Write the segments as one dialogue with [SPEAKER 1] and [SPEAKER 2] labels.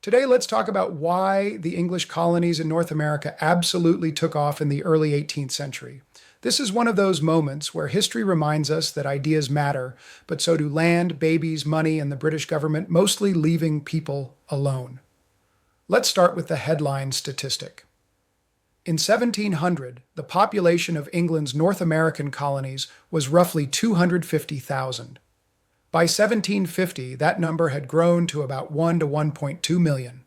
[SPEAKER 1] Today, let's talk about why the English colonies in North America absolutely took off in the early 18th century. This is one of those moments where history reminds us that ideas matter, but so do land, babies, money, and the British government, mostly leaving people alone. Let's start with the headline statistic. In 1700, the population of England's North American colonies was roughly 250,000. By 1750, that number had grown to about 1 to 1.2 million.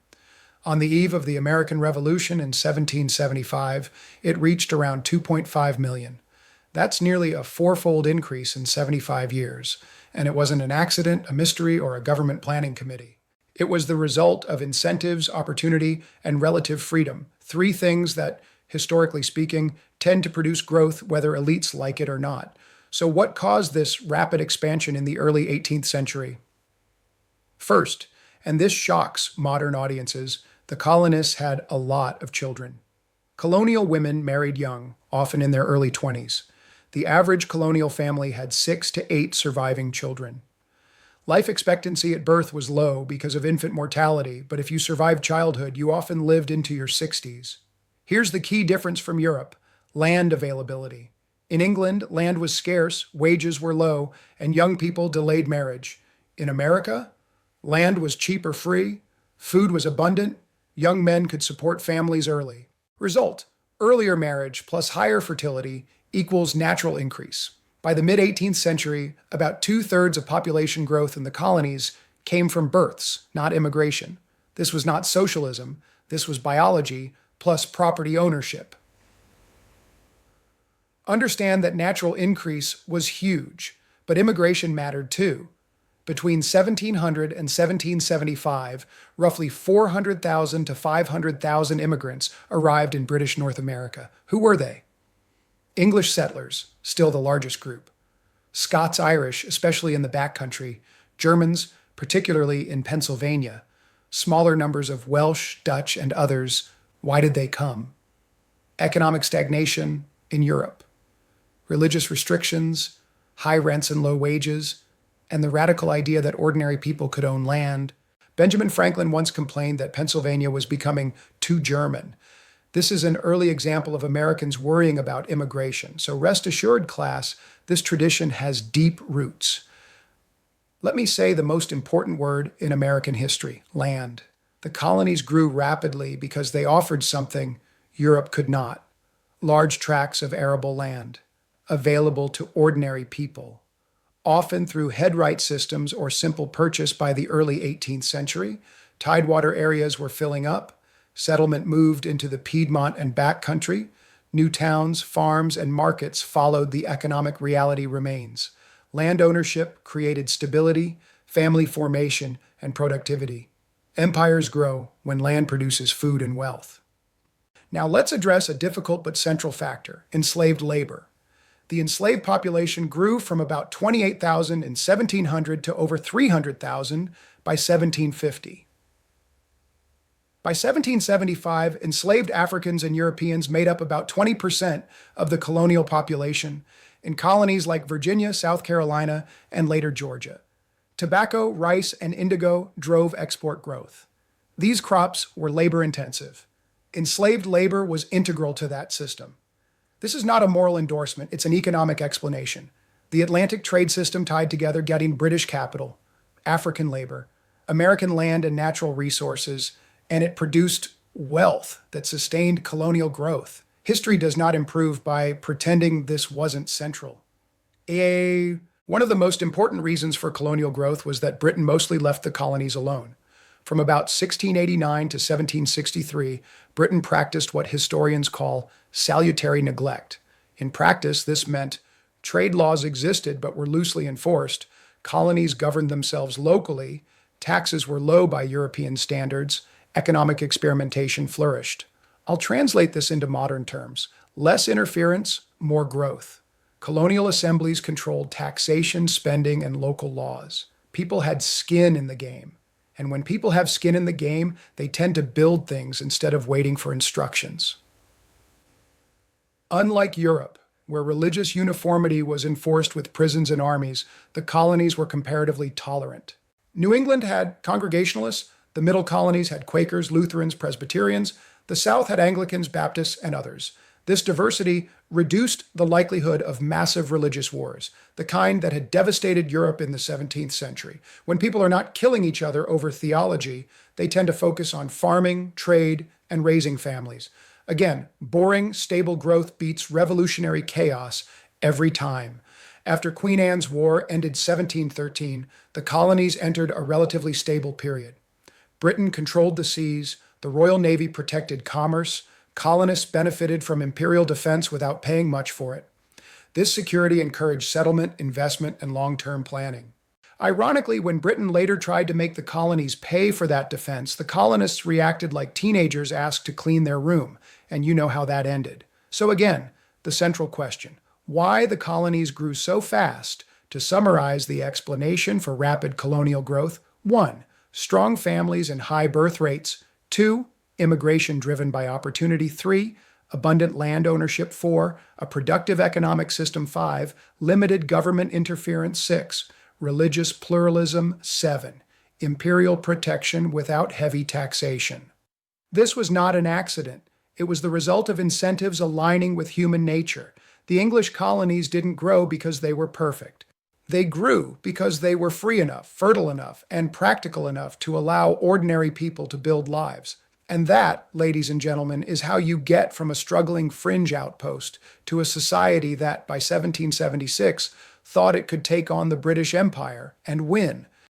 [SPEAKER 1] On the eve of the American Revolution in 1775, it reached around 2.5 million. That's nearly a fourfold increase in 75 years, and it wasn't an accident, a mystery, or a government planning committee. It was the result of incentives, opportunity, and relative freedom, three things that, historically speaking, tend to produce growth whether elites like it or not. So what caused this rapid expansion in the early 18th century? First, and this shocks modern audiences, the colonists had a lot of children. Colonial women married young, often in their early 20s. The average colonial family had 6 to 8 surviving children. Life expectancy at birth was low because of infant mortality, but if you survived childhood, you often lived into your 60s. Here's the key difference from Europe: land availability. In England, land was scarce, wages were low, and young people delayed marriage. In America, land was cheap or free, food was abundant, young men could support families early. Result: earlier marriage plus higher fertility equals natural increase. By the mid-18th century, about two-thirds of population growth in the colonies came from births, not immigration. This was not socialism, this was biology plus property ownership. Understand that natural increase was huge, but immigration mattered too. Between 1700 and 1775, roughly 400,000 to 500,000 immigrants arrived in British North America. Who were they? English settlers, still the largest group. Scots-Irish, especially in the backcountry. Germans, particularly in Pennsylvania. Smaller numbers of Welsh, Dutch, and others. Why did they come? Economic stagnation in Europe. Religious restrictions, high rents and low wages, and the radical idea that ordinary people could own land. Benjamin Franklin once complained that Pennsylvania was becoming too German. This is an early example of Americans worrying about immigration. So rest assured, class, this tradition has deep roots. Let me say the most important word in American history: land. The colonies grew rapidly because they offered something Europe could not: large tracts of arable land, available to ordinary people, often through headright systems or simple purchase. By the early 18th century, tidewater areas were filling up, settlement moved into the Piedmont and backcountry, new towns, farms, and markets followed. The economic reality remains. Land ownership created stability, family formation, and productivity. Empires grow when land produces food and wealth. Now let's address a difficult but central factor: enslaved labor. The enslaved population grew from about 28,000 in 1700 to over 300,000 by 1750. By 1775, enslaved Africans and Europeans made up about 20% of the colonial population in colonies like Virginia, South Carolina, and later Georgia. Tobacco, rice, and indigo drove export growth. These crops were labor-intensive. Enslaved labor was integral to that system. This is not a moral endorsement, it's an economic explanation. The Atlantic trade system tied together getting British capital, African labor, American land and natural resources, and it produced wealth that sustained colonial growth. History does not improve by pretending this wasn't central. One of the most important reasons for colonial growth was that Britain mostly left the colonies alone. From about 1689 to 1763, Britain practiced what historians call salutary neglect. In practice, this meant trade laws existed but were loosely enforced, colonies governed themselves locally, taxes were low by European standards, economic experimentation flourished. I'll translate this into modern terms: less interference, more growth. Colonial assemblies controlled taxation, spending, and local laws. People had skin in the game. And when people have skin in the game, they tend to build things instead of waiting for instructions. Unlike Europe, where religious uniformity was enforced with prisons and armies, the colonies were comparatively tolerant. New England had Congregationalists, The middle colonies had Quakers, Lutherans, Presbyterians. The South had Anglicans, Baptists, and others. This diversity reduced the likelihood of massive religious wars, the kind that had devastated Europe in the 17th century. When people are not killing each other over theology, they tend to focus on farming, trade, and raising families. Again, boring, stable growth beats revolutionary chaos every time. After Queen Anne's War ended 1713, the colonies entered a relatively stable period. Britain controlled the seas, the Royal Navy protected commerce, colonists benefited from imperial defense without paying much for it. This security encouraged settlement, investment, and long-term planning. Ironically, when Britain later tried to make the colonies pay for that defense, the colonists reacted like teenagers asked to clean their room, and you know how that ended. So again, the central question: why the colonies grew so fast? To summarize the explanation for rapid colonial growth: 1. Strong families and high birth rates. 2. Immigration driven by opportunity. 3. Abundant land ownership. 4. A productive economic system. 5. Limited government interference. 6. Religious pluralism. 7. Imperial protection without heavy taxation. This was not an accident. It was the result of incentives aligning with human nature. The English colonies didn't grow because they were perfect. They grew because they were free enough, fertile enough, and practical enough to allow ordinary people to build lives. And that, ladies and gentlemen, is how you get from a struggling fringe outpost to a society that, by 1776, thought it could take on the British Empire and win.